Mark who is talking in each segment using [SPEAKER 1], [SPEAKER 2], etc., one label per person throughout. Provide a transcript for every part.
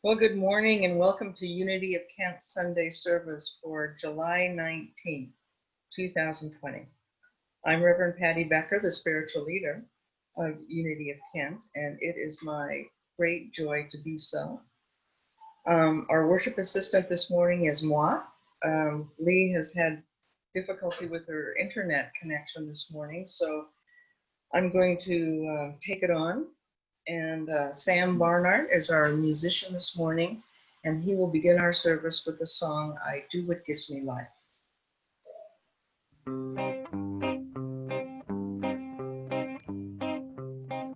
[SPEAKER 1] Well, good morning and welcome to Unity of Kent Sunday service for July 19th, 2020. I'm Reverend Patty Becker, the spiritual leader of Unity of Kent, and it is my great joy to be so. Our worship assistant this morning is moi. Lee has had difficulty with her internet connection this morning, so I'm going to take it on. And Sam Barnard is our musician this morning, and he will begin our service with the song, I Do What Gives Me Life.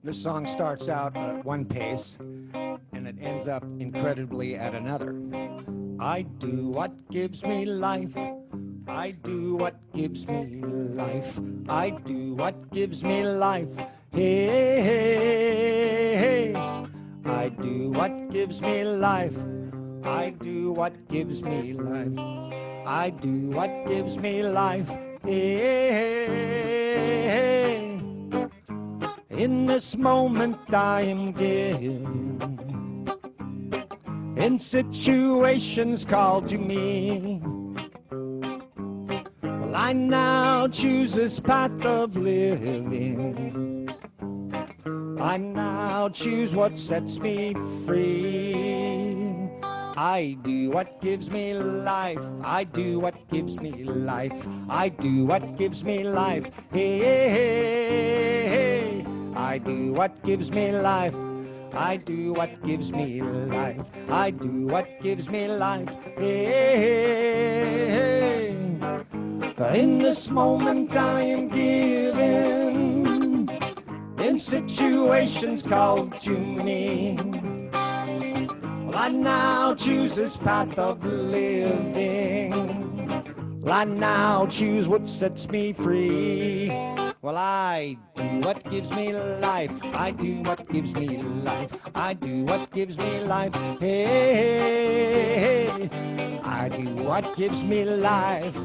[SPEAKER 2] This song starts out at one pace, and it ends up incredibly at another. I do what gives me life. I do what gives me life. I do what gives me life. Hey, hey, hey. I do what gives me life. I do what gives me life. I do what gives me life. Hey, hey, hey. In this moment I am given, in situations called to me. Well, I now choose this path of living. I now choose what sets me free. I do what gives me life. I do what gives me life. I do what gives me life. Hey, hey, hey, hey. I do what gives me life. I do what gives me life. I do what gives me life. Hey, hey, hey. In this moment I am given, in situations called to me. Well, I now choose this path of living. Well, I now choose what sets me free. Well, I do what gives me life. I do what gives me life. I do what gives me life. Hey, hey, hey. I do what gives me life.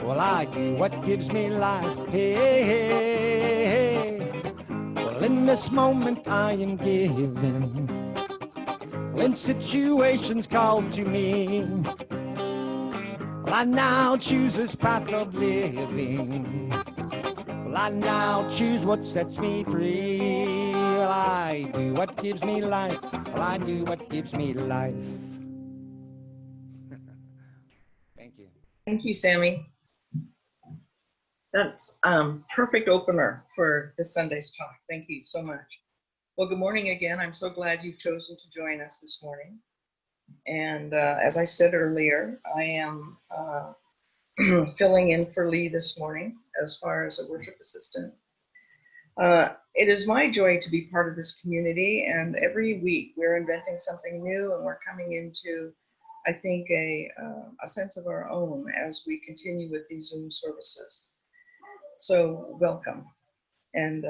[SPEAKER 2] Well, I do what gives me life. Hey, hey, hey. Well, in this moment I am given, when situations called to me. Well, I now choose this path of living. Well, I now choose what sets me free. Well, I do what gives me life. Well, I do what gives me life. Thank you.
[SPEAKER 1] Thank you, Sammy. That's perfect opener for this Sunday's talk. Thank you so much. Well, good morning again. I'm so glad you've chosen to join us this morning. And as I said earlier, I am filling in for Lee this morning as far as a worship assistant. It is my joy to be part of this community, and every week we're inventing something new, and we're coming into, I think, a sense of our own as we continue with these Zoom services. So welcome. And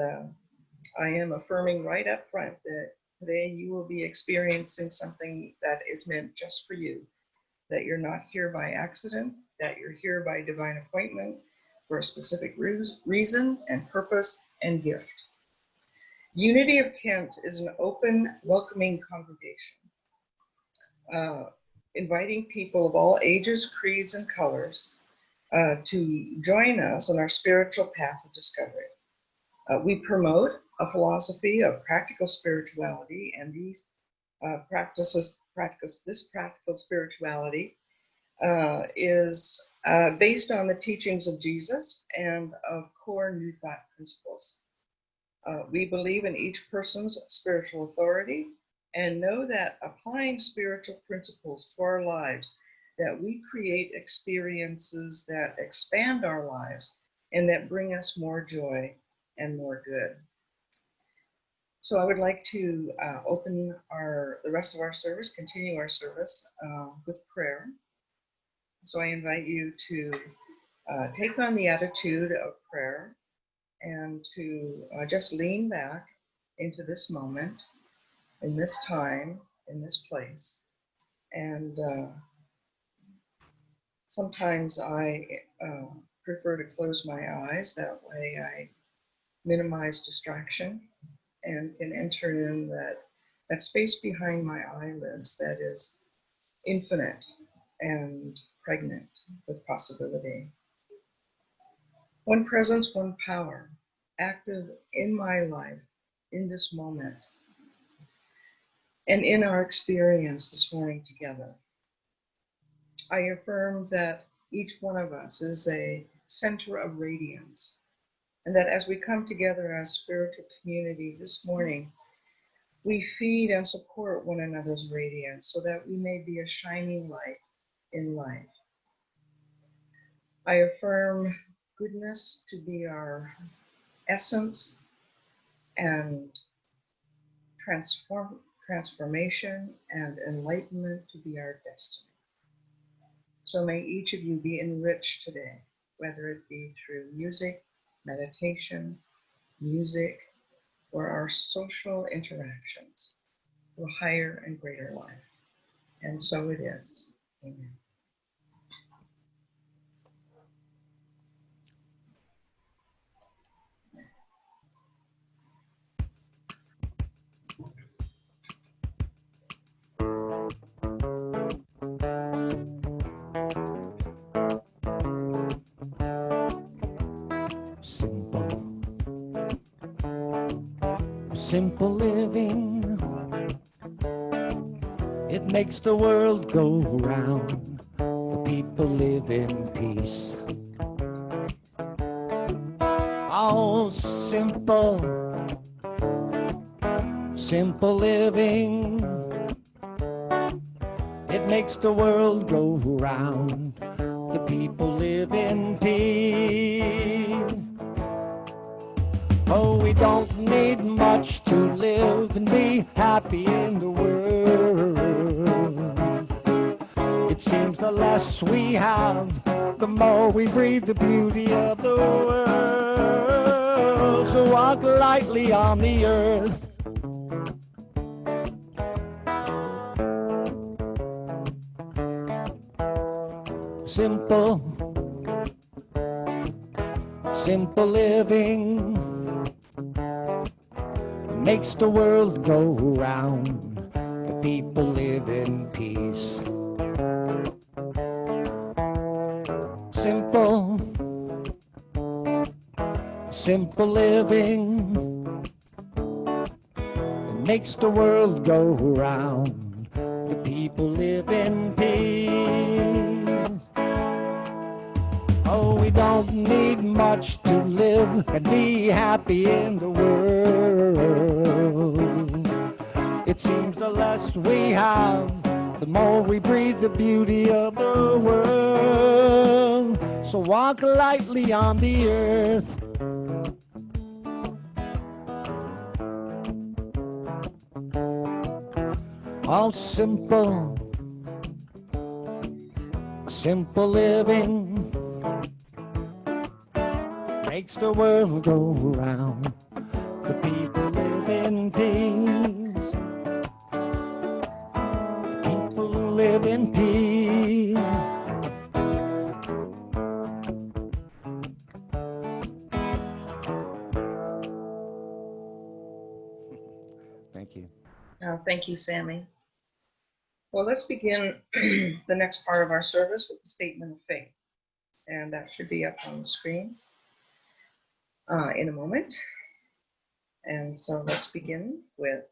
[SPEAKER 1] I am affirming right up front that today you will be experiencing something that is meant just for you, that you're not here by accident, that you're here by divine appointment for a specific reason and purpose and gift. Unity of Kent is an open, welcoming congregation, inviting people of all ages, creeds, and colors to join us on our spiritual path of discovery. We promote a philosophy of practical spirituality, and these this practical spirituality is based on the teachings of Jesus and of core New Thought principles. We believe in each person's spiritual authority and know that applying spiritual principles to our lives, that we create experiences that expand our lives and that bring us more joy and more good. So I would like to open the rest of our service, continue our service with prayer. So I invite you to take on the attitude of prayer and to just lean back into this moment, in this time, in this place. And sometimes I prefer to close my eyes. That way I minimize distraction and can enter in that that space behind my eyelids that is infinite and pregnant with possibility. One presence, one power, active in my life, in this moment, and in our experience this morning together. I affirm that each one of us is a center of radiance, and that as we come together as spiritual community this morning, we feed and support one another's radiance so that we may be a shining light in life. I affirm goodness to be our essence and transformation and enlightenment to be our destiny. So may each of you be enriched today, whether it be through music, meditation, music, or our social interactions, to a higher and greater life. And so it is. Amen.
[SPEAKER 2] Simple living, it makes the world go round. The people live in peace. Oh, simple living, it makes the world go round. The people live in peace. Oh, we don't need much to live and be happy in the world. It seems the less we have, the more we breathe the beauty of the world. So walk lightly on the earth. Simple living makes the world go round. The people live in peace. Simple living makes the world go round. The people live in peace. Oh, we don't need much to live and be happy in the world. It seems the less we have, the more we breathe the beauty of the world. So walk lightly on the earth. All simple living makes the world go round. The people live in peace. The people live in peace. Thank you.
[SPEAKER 1] Thank you, Sammy. Well, let's begin the next part of our service with the statement of faith. And that should be up on the screen in a moment. And so let's begin with,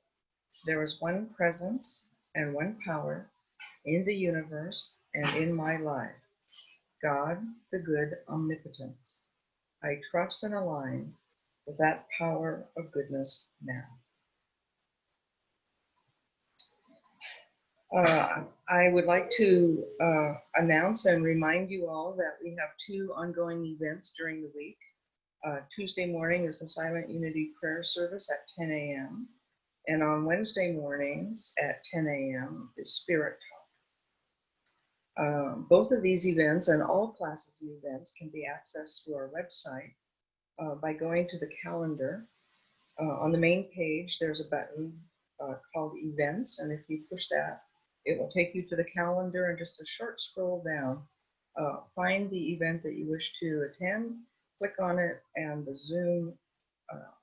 [SPEAKER 1] there is one presence and one power in the universe and in my life, God, the good omnipotence. I trust and align with that power of goodness now. I would like to announce and remind you all that we have two ongoing events during the week. Tuesday morning is the Silent Unity Prayer Service at 10 a.m. And on Wednesday mornings at 10 a.m. is Spirit Talk. Both of these events and all classes and events can be accessed through our website by going to the calendar. On the main page, there's a button called Events, and if you push that, it will take you to the calendar, and just a short scroll down, find the event that you wish to attend, click on it, and the Zoom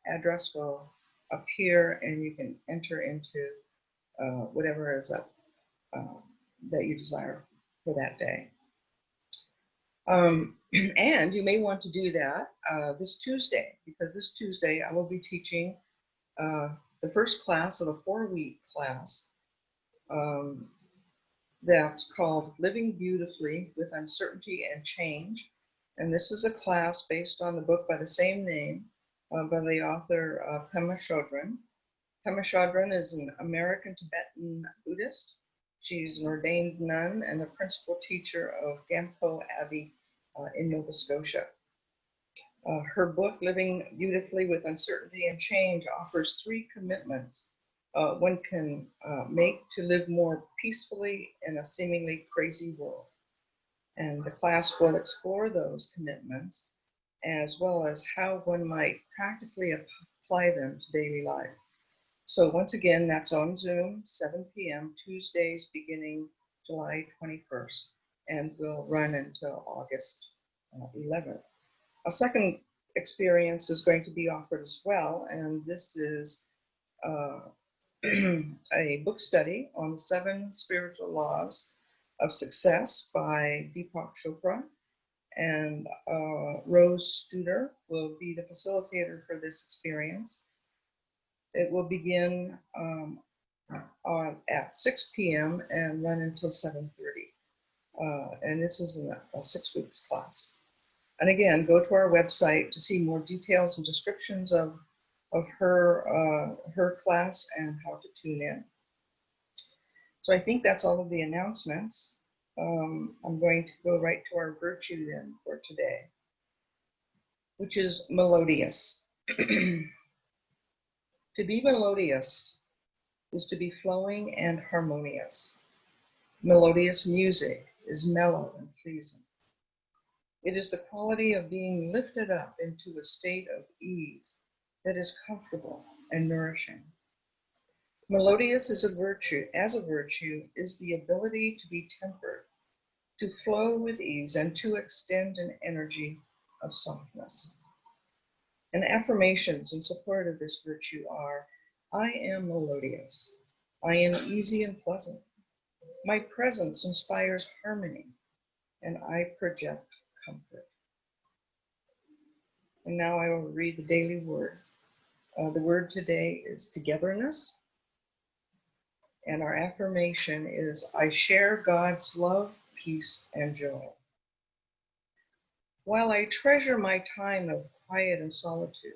[SPEAKER 1] address will appear, and you can enter into whatever is up that you desire for that day. And you may want to do that this Tuesday, because this Tuesday I will be teaching the first class of a 4-week class that's called Living Beautifully with Uncertainty and Change. And this is a class based on the book by the same name by the author Pema Chodron. Pema Chodron is an American Tibetan Buddhist. She's an ordained nun and the principal teacher of Gampo Abbey in Nova Scotia. Her book, Living Beautifully with Uncertainty and Change, offers 3 commitments one can make to live more peacefully in a seemingly crazy world. And the class will explore those commitments as well as how one might practically apply them to daily life. So once again, that's on Zoom, 7 p.m. Tuesdays beginning July 21st, and will run until August 11th. A second experience is going to be offered as well, and this is a book study on the 7 spiritual laws of success by Deepak Chopra, and Rose Studer will be the facilitator for this experience. It will begin at 6 p.m. and run until 7:30. And this is a 6 weeks class. And again, go to our website to see more details and descriptions of her class and how to tune in. So I think that's all of the announcements. I'm going to go right to our virtue then for today, which is melodious. To be melodious is to be flowing and harmonious. Melodious music is mellow and pleasing. It is the quality of being lifted up into a state of ease that is comfortable and nourishing. Melodious is a virtue, is the ability to be tempered, to flow with ease, and to extend an energy of softness. And affirmations in support of this virtue are, I am melodious. I am easy and pleasant. My presence inspires harmony, and I project comfort. And now I will read the daily word. The word today is togetherness. And our affirmation is, I share God's love, peace, and joy. While I treasure my time of quiet and solitude,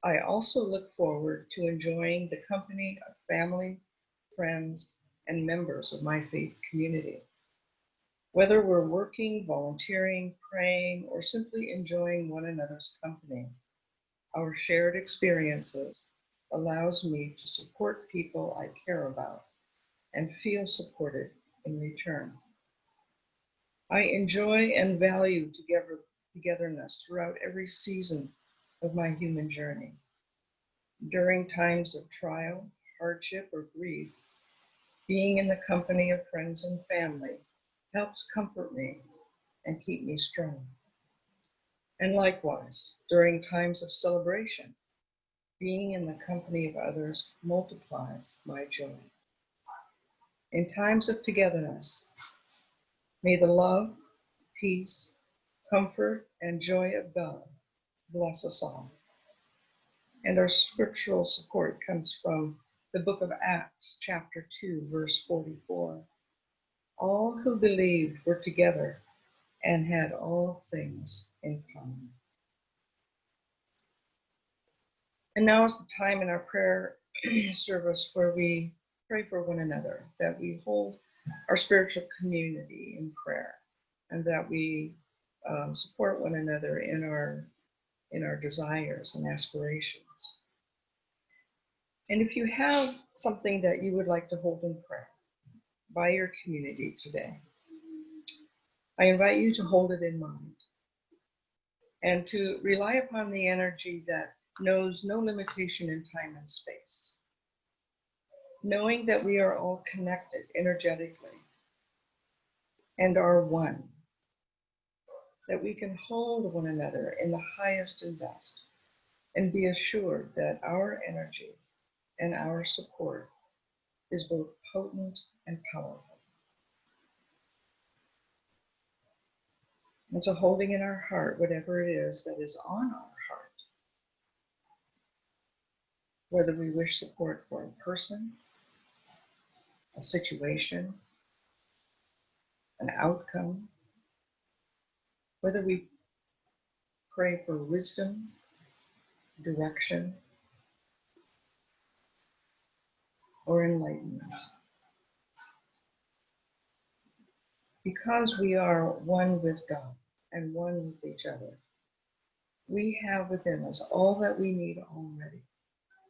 [SPEAKER 1] I also look forward to enjoying the company of family, friends, and members of my faith community. Whether we're working, volunteering, praying, or simply enjoying one another's company, our shared experiences allows me to support people I care about and feel supported in return. I enjoy and value togetherness throughout every season of my human journey. During times of trial, hardship, or grief, being in the company of friends and family helps comfort me and keep me strong. And likewise, during times of celebration, being in the company of others multiplies my joy. In times of togetherness, may the love, peace, comfort, and joy of God bless us all. And our scriptural support comes from the book of Acts, chapter 2, verse 44. All who believed were together and had all things in common. And now is the time in our prayer service where we pray for one another, that we hold our spiritual community in prayer, and that we support one another in our desires and aspirations. And if you have something that you would like to hold in prayer by your community today, I invite you to hold it in mind and to rely upon the energy that knows no limitation in time and space, knowing that we are all connected energetically and are one, that we can hold one another in the highest and best, and be assured that our energy and our support is both potent and powerful. And so holding in our heart whatever it is that is on our heart, whether we wish support for a person, a situation, an outcome, whether we pray for wisdom, direction, or enlightenment. Because we are one with God and one with each other, we have within us all that we need already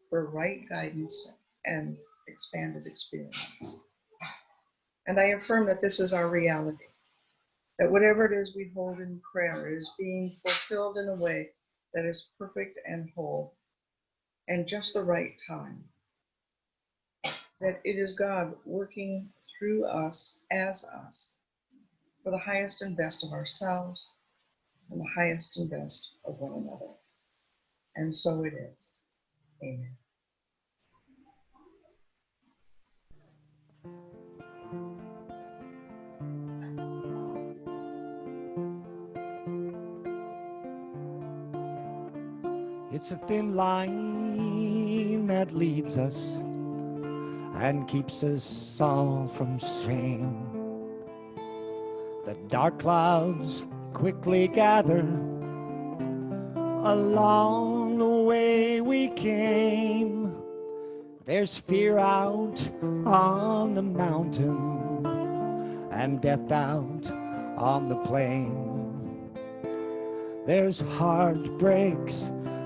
[SPEAKER 1] for right guidance and expanded experience. And I affirm that this is our reality, that whatever it is we hold in prayer is being fulfilled in a way that is perfect and whole and just the right time. That it is God working through us as us for the highest and best of ourselves and the highest and best of one another. And so it is. Amen.
[SPEAKER 2] It's a thin line that leads us and keeps us all from shame. The dark clouds quickly gather along the way we came. There's fear out on the mountain and death out on the plain. There's heartbreaks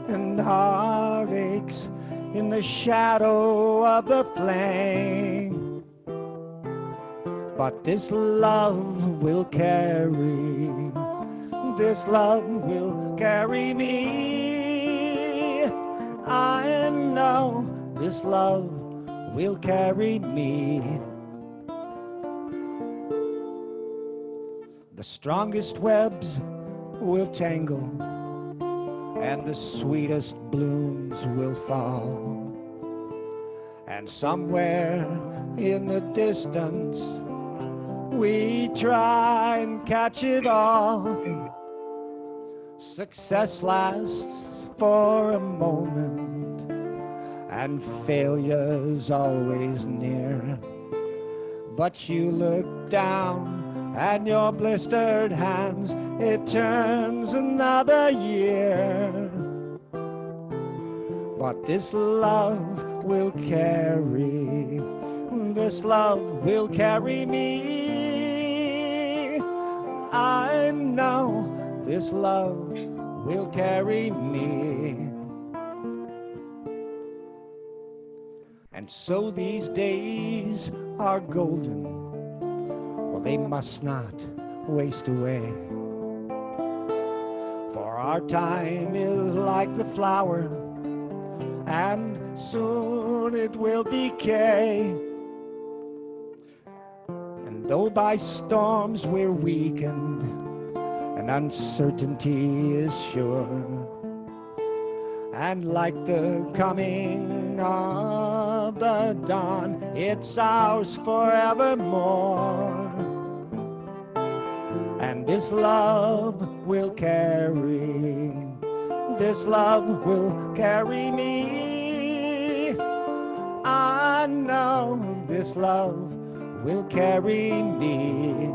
[SPEAKER 2] and heartaches in the shadow of the flame. But this love will carry, this love will carry me. I know this love will carry me. The strongest webs will tangle and the sweetest blooms will fall. And somewhere in the distance we try and catch it all. Success lasts for a moment and failure's always near. But you look down and your blistered hands, it turns another year. But this love will carry, this love will carry me. I know this love will carry me. And so these days are golden, well, they must not waste away. For our time is like the flower, and soon it will decay. And though by storms we're weakened, and uncertainty is sure, and like the coming of the dawn, it's ours forevermore. And this love will carry, this love will carry me. I know this love will carry me.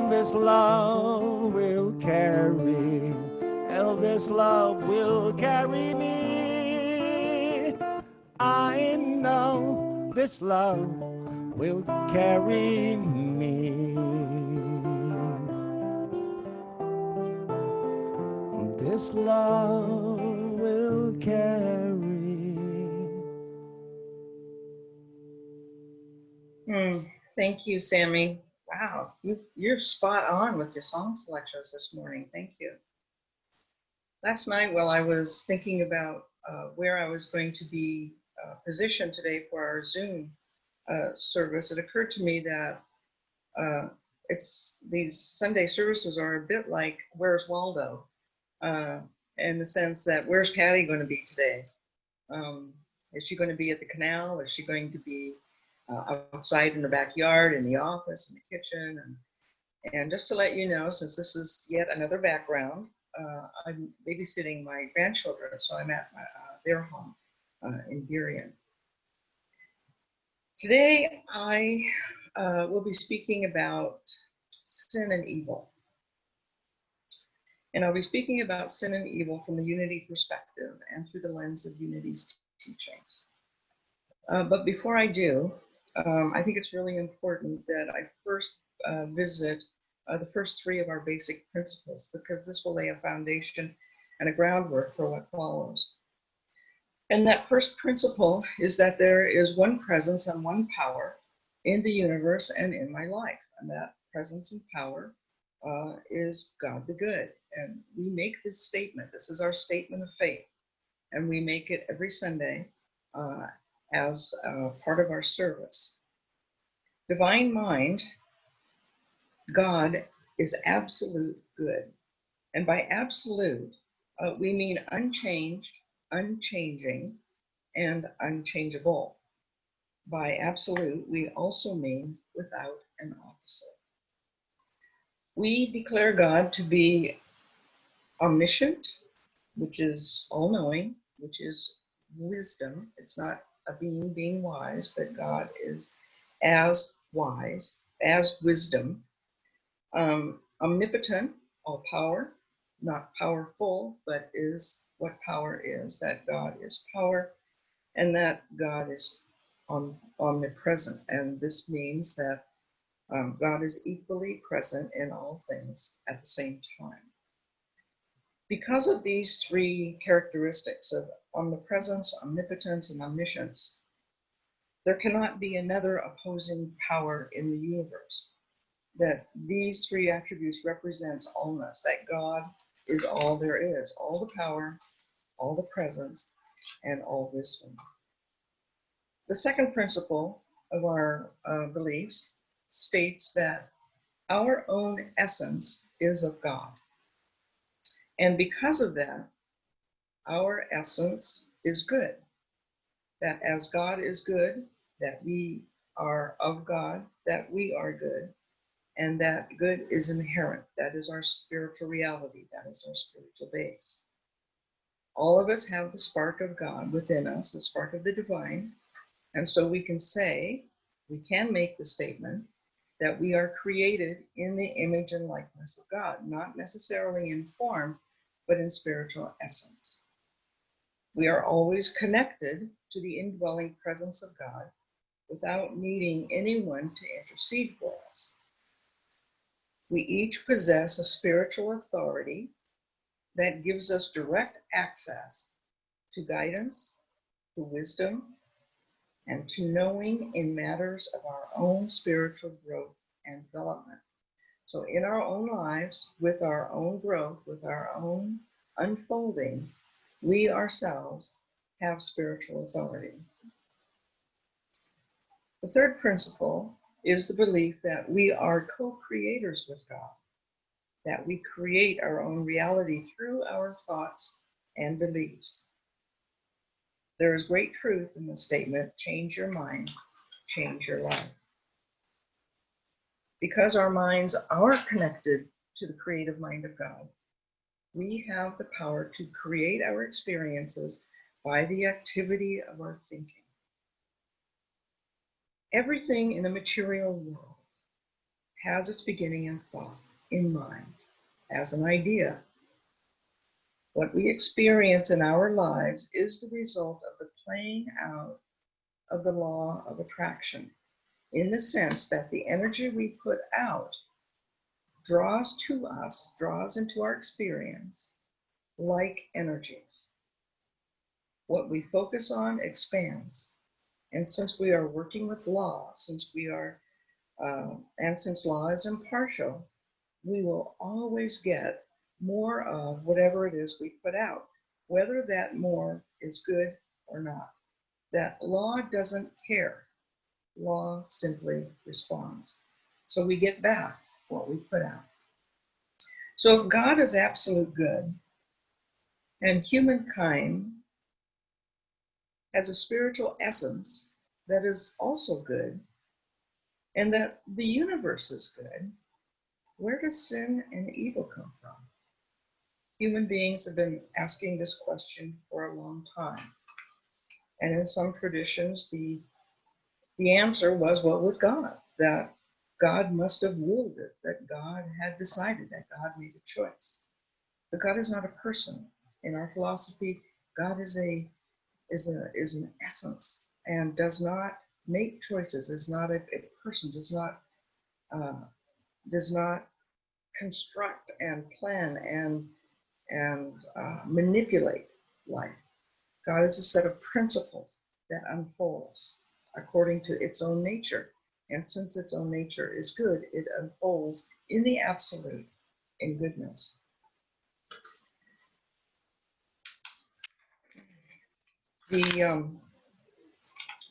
[SPEAKER 2] This love will carry, this love will carry me. I know this love will carry me. This love will carry.
[SPEAKER 1] Thank you, Sammy. Wow, you're spot on with your song selections this morning. Thank you. Last night, while I was thinking about where I was going to be positioned today for our Zoom service, it occurred to me that these Sunday services are a bit like Where's Waldo, in the sense that where's Patty going to be today? Is she going to be at the canal? Is she going to be outside in the backyard, in the office, in the kitchen? And just to let you know, since this is yet another background, I'm babysitting my grandchildren, so I'm at their home in Burien. Today, I will be speaking about sin and evil. And I'll be speaking about sin and evil from the Unity perspective and through the lens of Unity's teachings. But before I do, I think it's really important that I first visit the first three of our basic principles, because this will lay a foundation and a groundwork for what follows. And that first principle is that there is one presence and one power in the universe and in my life. And that presence and power is God the Good. And we make this statement. This is our statement of faith. And we make it every Sunday as part of our service. Divine mind, God, is absolute good. And by absolute, we mean unchanged, unchanging, and unchangeable. By absolute, we also mean without an opposite. We declare God to be omniscient, which is all-knowing, which is wisdom. It's not a being wise, but God is as wise, as wisdom. Omnipotent, all power, not powerful, but is what power is, that God is power, and that God is omnipresent. And this means that God is equally present in all things at the same time. Because of these three characteristics of omnipresence, omnipotence, and omniscience, there cannot be another opposing power in the universe. That these three attributes represents allness, that God is all there is, all the power, all the presence, and all wisdom. The second principle of our beliefs states that our own essence is of God. And because of that, our essence is good. That as God is good, that we are of God, that we are good, and that good is inherent. That is our spiritual reality. That is our spiritual base. All of us have the spark of God within us, the spark of the divine. And so we can make the statement that we are created in the image and likeness of God, not necessarily in form, but in spiritual essence. We are always connected to the indwelling presence of God without needing anyone to intercede for us. We each possess a spiritual authority that gives us direct access to guidance, to wisdom, and to knowing in matters of our own spiritual growth and development. So in our own lives, with our own growth, with our own unfolding, we ourselves have spiritual authority. The third principle is the belief that we are co-creators with God, that we create our own reality through our thoughts and beliefs. There is great truth in the statement, change your mind, change your life. Because our minds are connected to the creative mind of God, we have the power to create our experiences by the activity of our thinking. Everything in the material world has its beginning in thought, in mind, as an idea. What we experience in our lives is the result of the playing out of the law of attraction, in the sense that the energy we put out draws to us, draws into our experience like energies. What we focus on expands. And since we are working with law, since law is impartial, we will always get more of whatever it is we put out, whether that more is good or not. That law doesn't care. Law simply responds. So we get back what we put out. So if God is absolute good, and humankind has a spiritual essence that is also good, and that the universe is good, where does sin and evil come from? Human beings have been asking this question for a long time. And in some traditions, the answer was, well, with God, that God must have willed it, that God had decided, that God made a choice. But God is not a person. In our philosophy, God is an essence and does not make choices, is not a person, does not construct and plan and manipulate life. God is a set of principles that unfolds according to its own nature. And since its own nature is good, it unfolds in the absolute in goodness.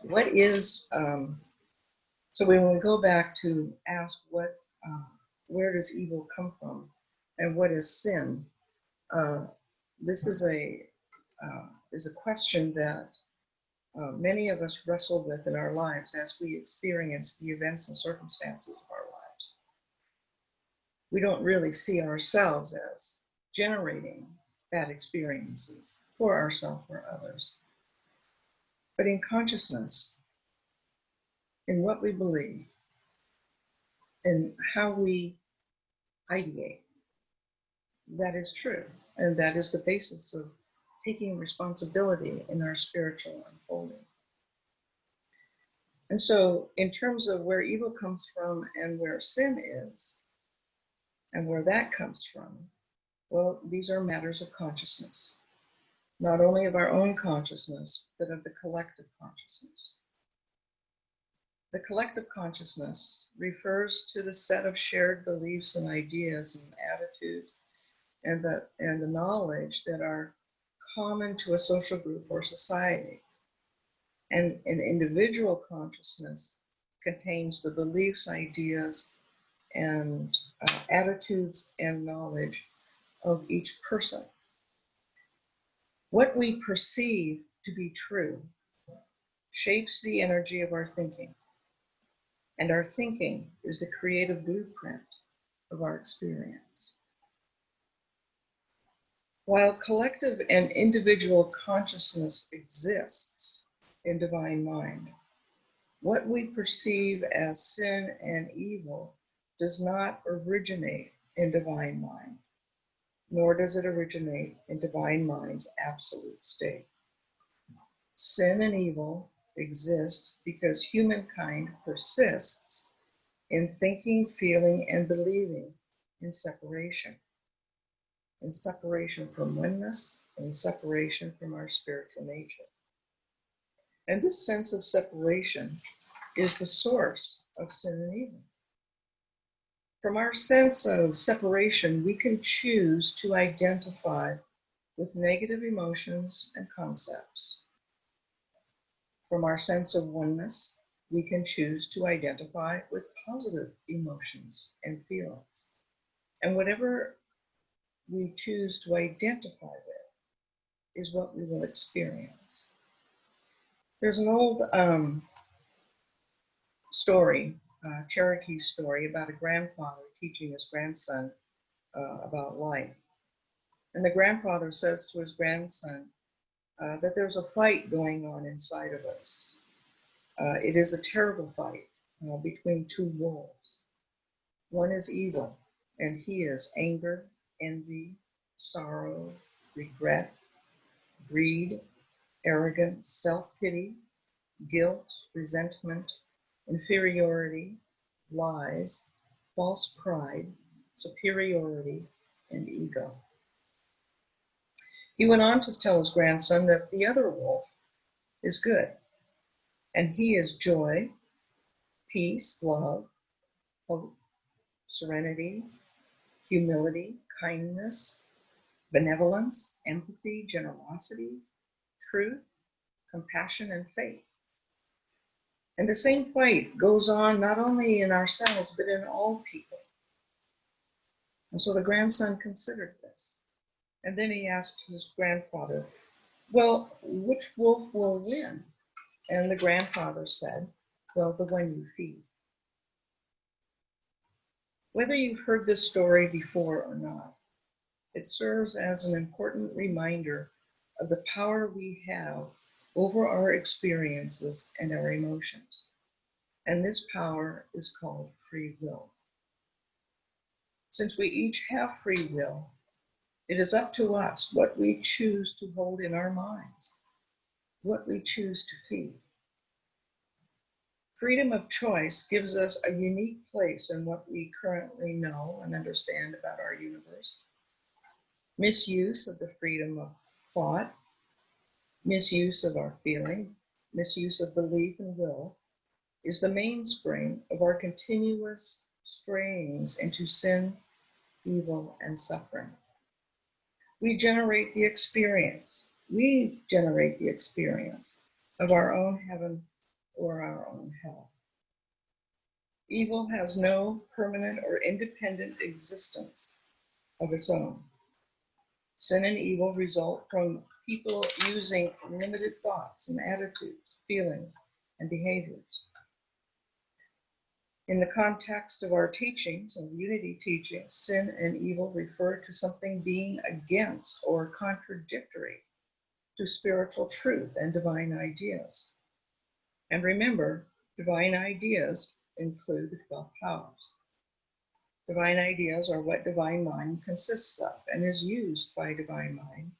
[SPEAKER 1] What is, so when we go back to ask where does evil come from and what is sin, this is a question that many of us wrestle with in our lives as we experience the events and circumstances of our lives. We don't really see ourselves as generating bad experiences for ourselves or others. But in consciousness, in what we believe, in how we ideate, that is true. And that is the basis of taking responsibility in our spiritual unfolding. And so, in terms of where evil comes from and where sin is, and where that comes from, well, these are matters of consciousness, not only of our own consciousness, but of the collective consciousness. The collective consciousness refers to the set of shared beliefs and ideas and attitudes and the knowledge that are common to a social group or society. And an individual consciousness contains the beliefs, ideas, and attitudes and knowledge of each person. What we perceive to be true shapes the energy of our thinking, and our thinking is the creative blueprint of our experience. While collective and individual consciousness exists in divine mind, what we perceive as sin and evil does not originate in divine mind, nor does it originate in divine mind's absolute state. Sin and evil exist because humankind persists in thinking, feeling, and believing in separation from oneness, in separation from our spiritual nature. And this sense of separation is the source of sin and evil. From our sense of separation, we can choose to identify with negative emotions and concepts. From our sense of oneness, we can choose to identify with positive emotions and feelings. And whatever we choose to identify with is what we will experience. There's an old story, Cherokee story, about a grandfather teaching his grandson about life. And the grandfather says to his grandson that there's a fight going on inside of us. It is a terrible fight between two wolves. One is evil, and he is anger, envy, sorrow, regret, greed, arrogance, self-pity, guilt, resentment, inferiority, lies, false pride, superiority, and ego. He went on to tell his grandson that the other wolf is good, and he is joy, peace, love, hope, serenity, humility, kindness, benevolence, empathy, generosity, truth, compassion, and faith. And the same fight goes on not only in ourselves, but in all people. And so the grandson considered this. And then he asked his grandfather, Well, which wolf will win? And the grandfather said, well, the one you feed. Whether you've heard this story before or not, it serves as an important reminder of the power we have over our experiences and our emotions. And this power is called free will. Since we each have free will, it is up to us what we choose to hold in our minds, what we choose to feed. Freedom of choice gives us a unique place in what we currently know and understand about our universe. Misuse of the freedom of thought, misuse of our feeling, misuse of belief and will is the mainspring of our continuous strayings into sin, evil, and suffering. We generate the experience of our own heaven or our own hell. Evil has no permanent or independent existence of its own. Sin and evil result from people using limited thoughts and attitudes, feelings, and behaviors. In the context of our teachings and unity teachings, sin and evil refer to something being against or contradictory to spiritual truth and divine ideas. And remember, divine ideas include the 12 powers. Divine ideas are what divine mind consists of and is used by divine mind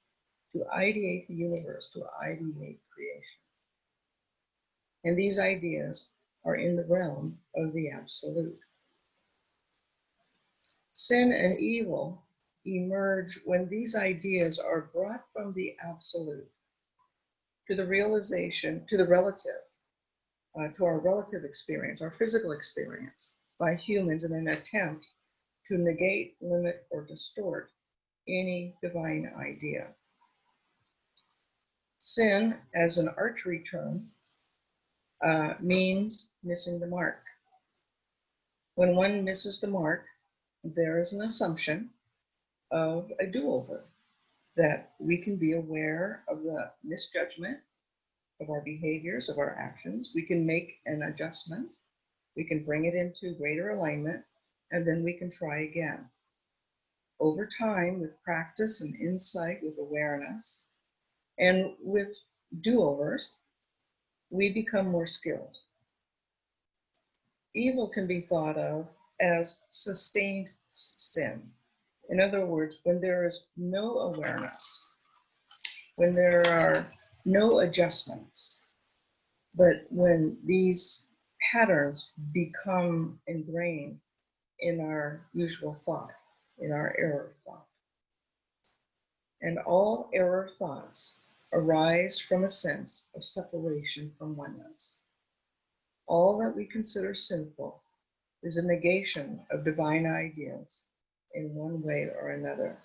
[SPEAKER 1] to ideate the universe, to ideate creation. And these ideas are in the realm of the absolute. Sin and evil emerge when these ideas are brought from the absolute to the realization, to the relative, to our relative experience, our physical experience by humans in an attempt to negate, limit, or distort any divine idea. Sin, as an archery term, means missing the mark. When one misses the mark, there is an assumption of a do-over, that we can be aware of the misjudgment of our behaviors, of our actions. We can make an adjustment. We can bring it into greater alignment, and then we can try again. Over time, with practice and insight, with awareness, and with do-overs, we become more skilled. Evil can be thought of as sustained sin. In other words, when there is no awareness, when there are no adjustments, but when these patterns become ingrained in our usual thought, in our error thought. And all error thoughts arise from a sense of separation from oneness. All that we consider sinful is a negation of divine ideas in one way or another.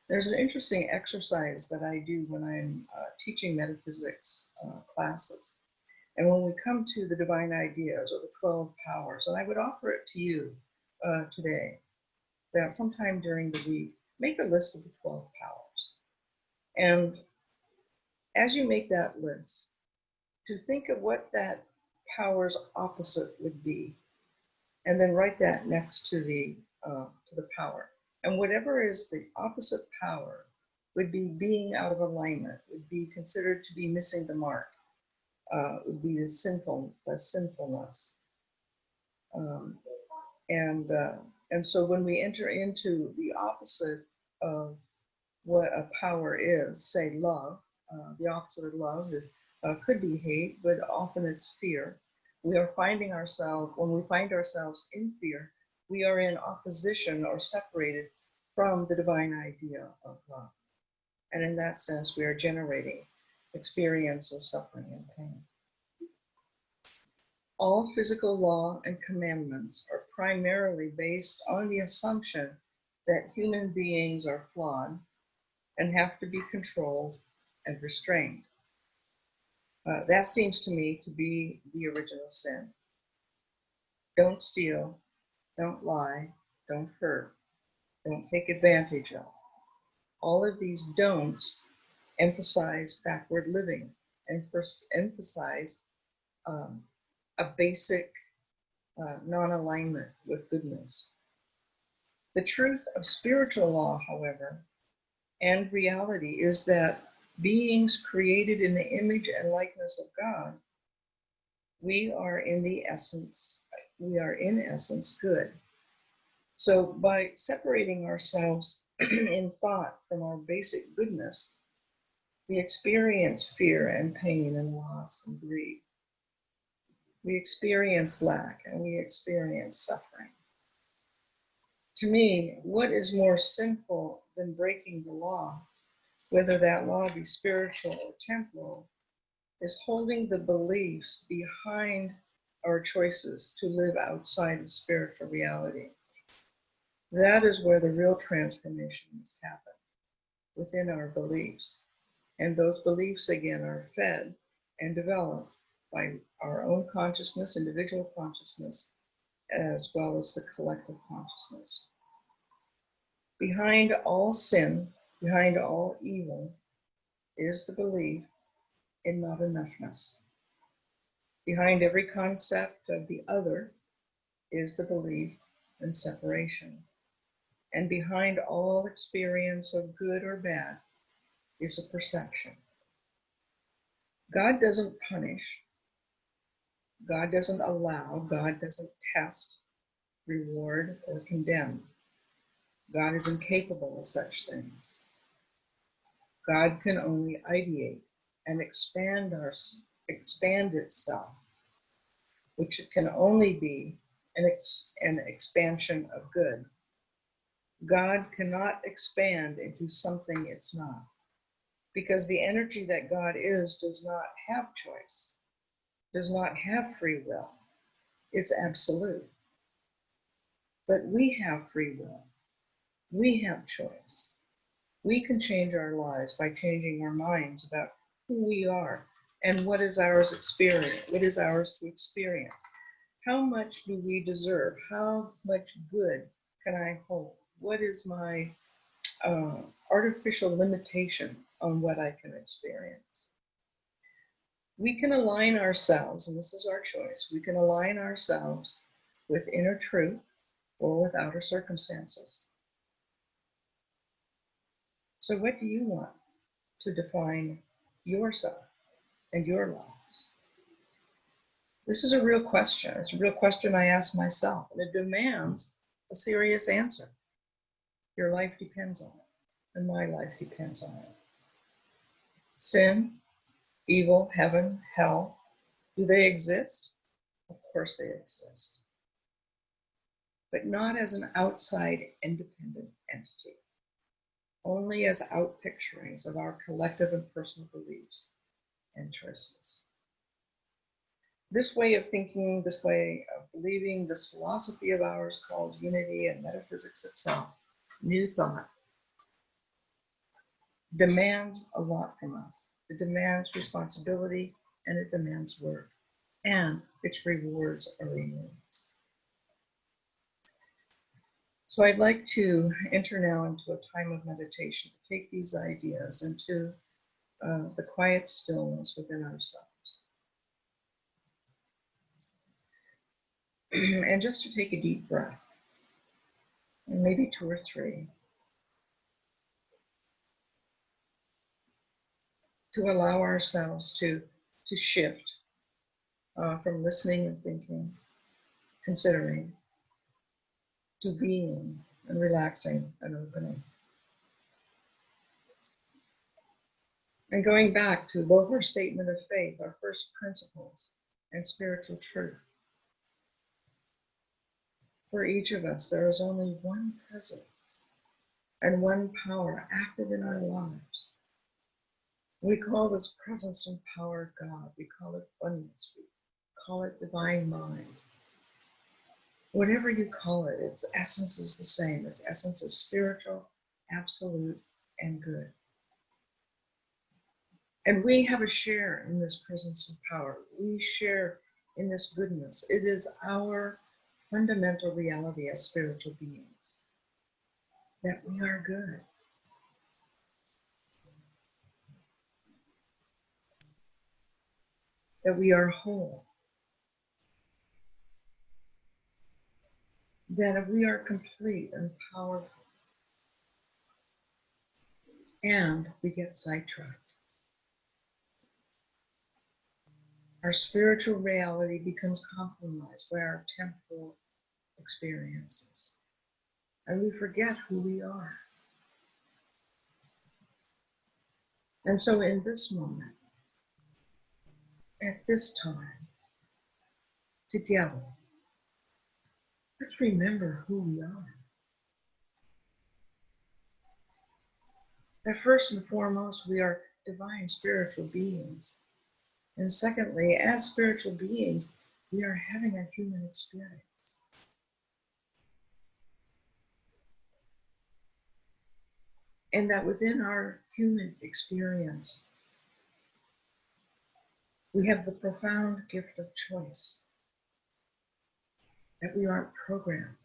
[SPEAKER 1] There's an interesting exercise that I do when I'm teaching metaphysics classes. And when we come to the divine ideas or the 12 powers, and I would offer it to you today, that sometime during the week, make a list of the 12 powers. And as you make that list, to think of what that power's opposite would be, and then write that next to the power. And whatever is the opposite power would be being out of alignment, would be considered to be missing the mark, would be the sinfulness. And so when we enter into the opposite of what a power is, say love, the opposite of love could be hate, but often it's fear. We are finding ourselves, when we find ourselves in fear, we are in opposition or separated from the divine idea of love. And in that sense, we are generating experience of suffering and pain. All physical law and commandments are primarily based on the assumption that human beings are flawed and have to be controlled and restrained. That seems to me to be the original sin. Don't steal, don't lie, don't hurt, don't take advantage of. All of these don'ts emphasize backward living, and first emphasize a basic non-alignment with goodness. The truth of spiritual law, however, and reality is that beings created in the image and likeness of God, we are in essence good. So by separating ourselves in thought from our basic goodness, we experience fear and pain and loss and grief. We experience lack and we experience suffering. To me, what is more sinful than breaking the law, whether that law be spiritual or temporal, is holding the beliefs behind our choices to live outside of spiritual reality. That is where the real transformations happen, within our beliefs. And those beliefs, again, are fed and developed by our own consciousness, individual consciousness, as well as the collective consciousness. Behind all sin, behind all evil, is the belief in not enoughness. Behind every concept of the other is the belief in separation. And behind all experience of good or bad is a perception. God doesn't punish. God doesn't allow. God doesn't test, reward, or condemn. God is incapable of such things. God can only ideate and expand itself, which can only be an expansion of good. God cannot expand into something it's not, because the energy that God is does not have choice, does not have free will. It's absolute. But we have free will. We have choice. We can change our lives by changing our minds about who we are and what is ours to experience. How much do we deserve? How much good can I hold? What is my artificial limitation on what I can experience? We can align ourselves, and this is our choice, we can align ourselves with inner truth or with outer circumstances. So what do you want to define yourself and your lives? This is a real question. It's a real question I ask myself, and it demands a serious answer. Your life depends on it, and my life depends on it. Sin, evil, heaven, hell, do they exist? Of course they exist. But not as an outside independent entity, only as outpicturings of our collective and personal beliefs and choices. This way of thinking, this way of believing, this philosophy of ours called unity and metaphysics itself, new thought, demands a lot from us. It demands responsibility and it demands work, and its rewards are enormous. So I'd like to enter now into a time of meditation, to take these ideas into the quiet stillness within ourselves. And just to take a deep breath, and maybe 2 or 3, to allow ourselves to shift from listening and thinking, considering, to being and relaxing and opening. And going back to both our statement of faith, our first principles, and spiritual truth. For each of us, there is only one presence and one power active in our lives. We call this presence and power God. We call it oneness. We call it divine mind. Whatever you call it, its essence is the same. Its essence is spiritual, absolute, and good. And we have a share in this presence and power. We share in this goodness. It is our fundamental reality as spiritual beings, that we are good. that we are whole, that we are complete and powerful, and we get sidetracked. Our spiritual reality becomes compromised by our temporal experiences, and we forget who we are. And so in this moment, at this time, together, let's remember who we are. That first and foremost, we are divine spiritual beings. And secondly, as spiritual beings, we are having a human experience. And that within our human experience, we have the profound gift of choice, that we aren't programmed,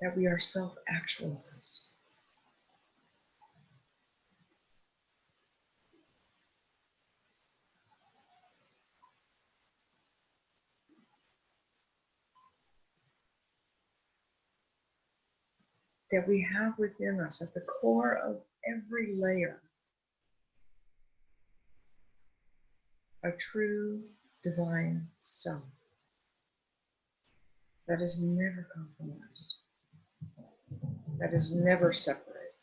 [SPEAKER 1] that we are self-actualized. That we have within us, at the core of every layer, a true divine self that is never compromised, that is never separate.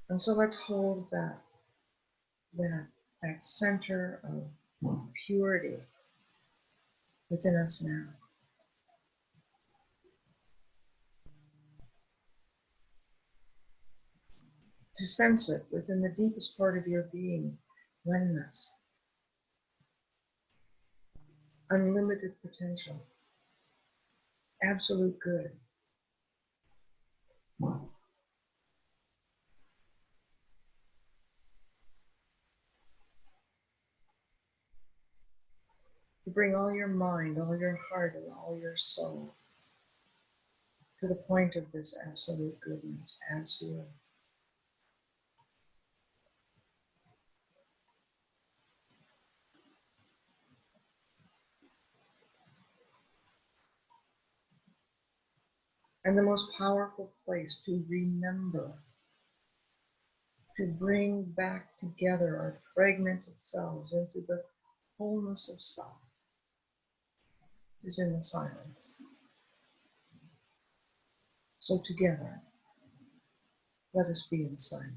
[SPEAKER 1] And so let's hold that center of purity within us now. To sense it within the deepest part of your being, oneness, unlimited potential, absolute good. To bring all your mind, all your heart, and all your soul to the point of this absolute goodness as you are. And the most powerful place to remember, to bring back together our fragmented selves into the wholeness of self, is in the silence. So together, let us be in silence.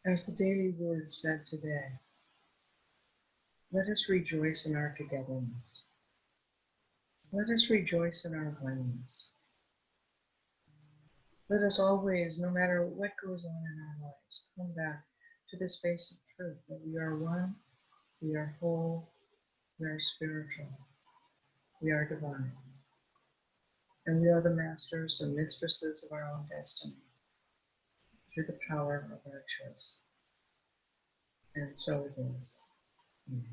[SPEAKER 1] As the daily word said today, let us rejoice in our togetherness. Let us rejoice in our oneness. Let us always, no matter what goes on in our lives, come back to this basic truth that we are one, we are whole, we are spiritual, we are divine, and we are the masters and mistresses of our own destiny through the power of our choice. And so it is. Amen.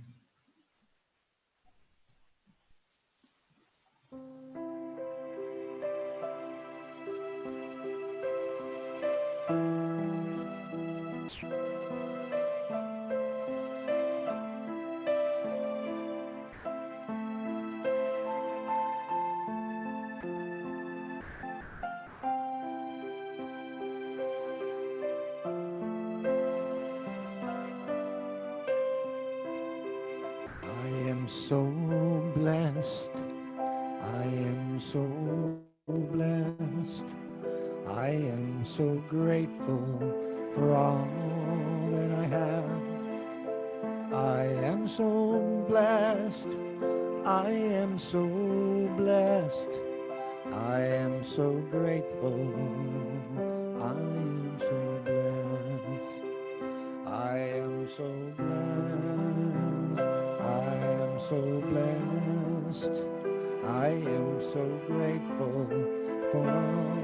[SPEAKER 2] I am so blessed. I am so blessed. I am so grateful for all that I have. I am so blessed. I am so blessed. I am so grateful. I am so blessed. I am so blessed. I am so blessed. I am so grateful for all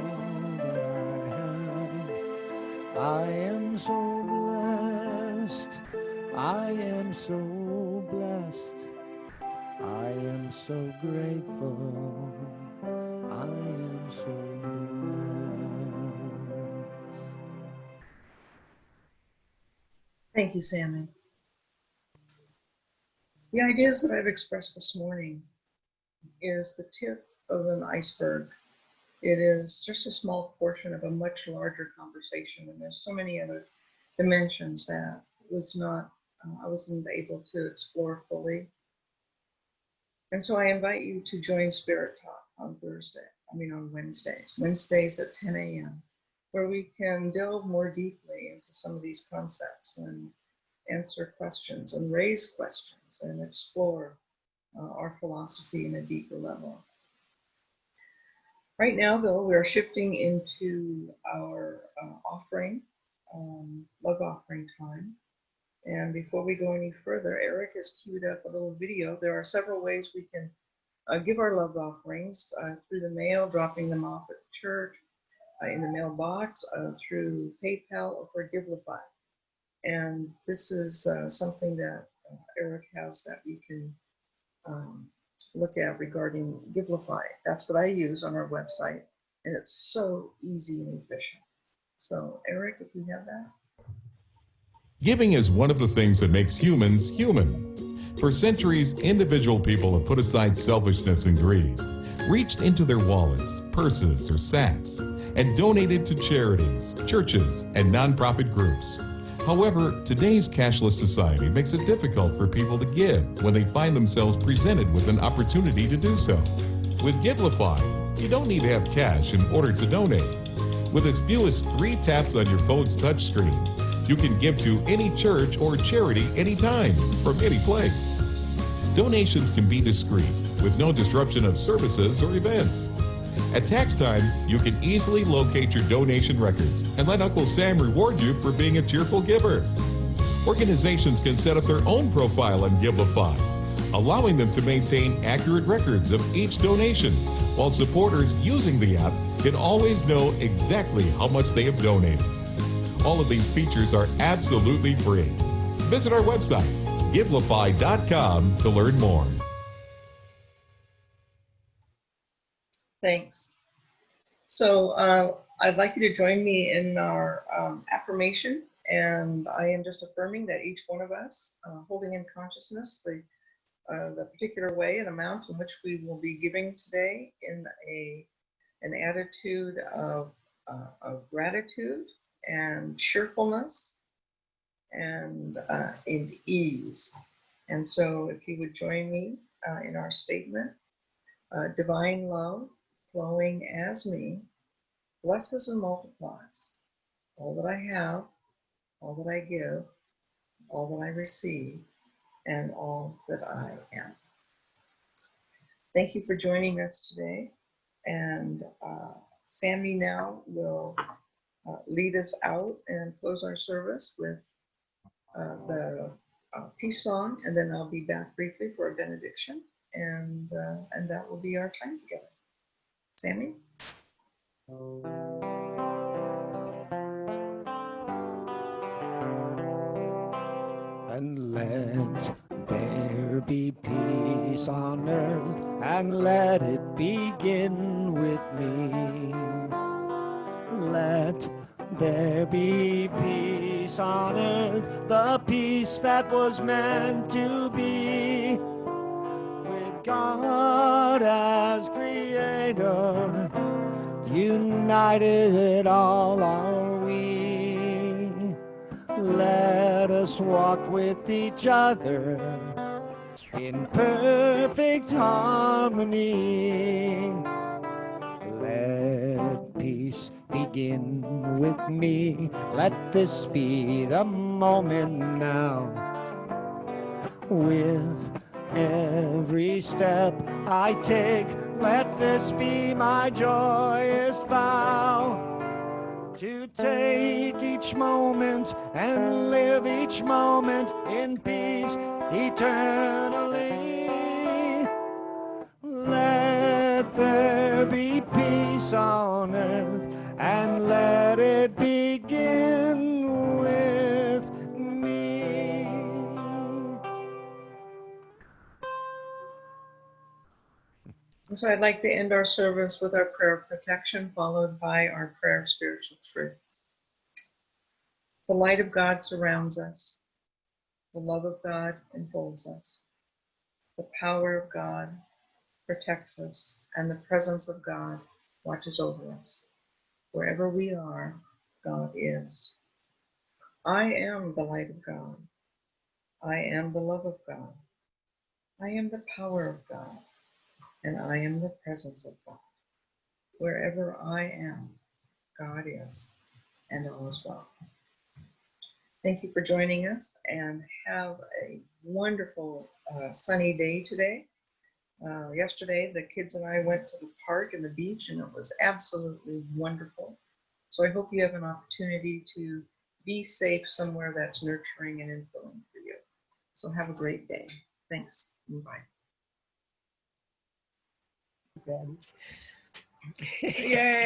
[SPEAKER 2] that I have. I am so blessed. I am so blessed. I am so grateful. I am so blessed.
[SPEAKER 1] Thank you, Sammy. The ideas that I've expressed this morning is the tip of an iceberg. It is just a small portion of a much larger conversation, and there's so many other dimensions that I wasn't able to explore fully. And so I invite you to join Spirit Talk on Wednesdays at 10 a.m., where we can delve more deeply into some of these concepts and answer questions and raise questions and explore our philosophy in a deeper level. Right now, though, we're shifting into our love offering time. And before we go any further, Eric has queued up a little video. There are several ways we can give our love offerings through the mail, dropping them off at the church, in the mailbox, through PayPal, or for Givelify. And this is something that Eric has that we can look at regarding Givelify. That's what I use on our website, and it's so easy and efficient. So, Eric, if you have that.
[SPEAKER 3] Giving is one of the things that makes humans human. For centuries, individual people have put aside selfishness and greed, reached into their wallets, purses, or sacks, and donated to charities, churches, and nonprofit groups. However, today's cashless society makes it difficult for people to give when they find themselves presented with an opportunity to do so. With Givelify, you don't need to have cash in order to donate. With as few as 3 taps on your phone's touchscreen, you can give to any church or charity anytime, from any place. Donations can be discreet, with no disruption of services or events. At tax time, you can easily locate your donation records and let Uncle Sam reward you for being a cheerful giver. Organizations can set up their own profile on Givelify, allowing them to maintain accurate records of each donation, while supporters using the app can always know exactly how much they have donated. All of these features are absolutely free. Visit our website, givelify.com, to learn more.
[SPEAKER 1] Thanks. So I'd like you to join me in our affirmation, and I am just affirming that each one of us, holding in consciousness the particular way and amount in which we will be giving today in an attitude of gratitude and cheerfulness and in ease. And so if you would join me in our statement, divine love flowing as me blesses and multiplies all that I have, all that I give, all that I receive, and all that I am. Thank you for joining us today. And Sammy now will lead us out and close our service with the peace song, and then I'll be back briefly for a benediction, and that will be our time together. Sammy?
[SPEAKER 2] And let there be peace on earth, and let it begin with me. Let there be peace on earth, the peace that was meant to be. With God as creator, united all are we. Let us walk with each other in perfect harmony. Let peace begin with me. Let this be the moment now. With every step I take, let this be my joyous vow. To take each moment and live each moment in peace eternally. Let there be peace on earth, and let it begin with me.
[SPEAKER 1] And so I'd like to end our service with our prayer of protection, followed by our prayer of spiritual truth. The light of God surrounds us. The love of God enfolds us. The power of God protects us, and the presence of God watches over us. Wherever we are, God is. I am the light of God. I am the love of God. I am the power of God, and I am the presence of God. Wherever I am, God is, and all is well. Thank you for joining us, and have a wonderful sunny day today. Yesterday, the kids and I went to the park and the beach, and it was absolutely wonderful. So I hope you have an opportunity to be safe somewhere that's nurturing and infilling for you. So have a great day. Thanks. Bye.
[SPEAKER 4] Yay.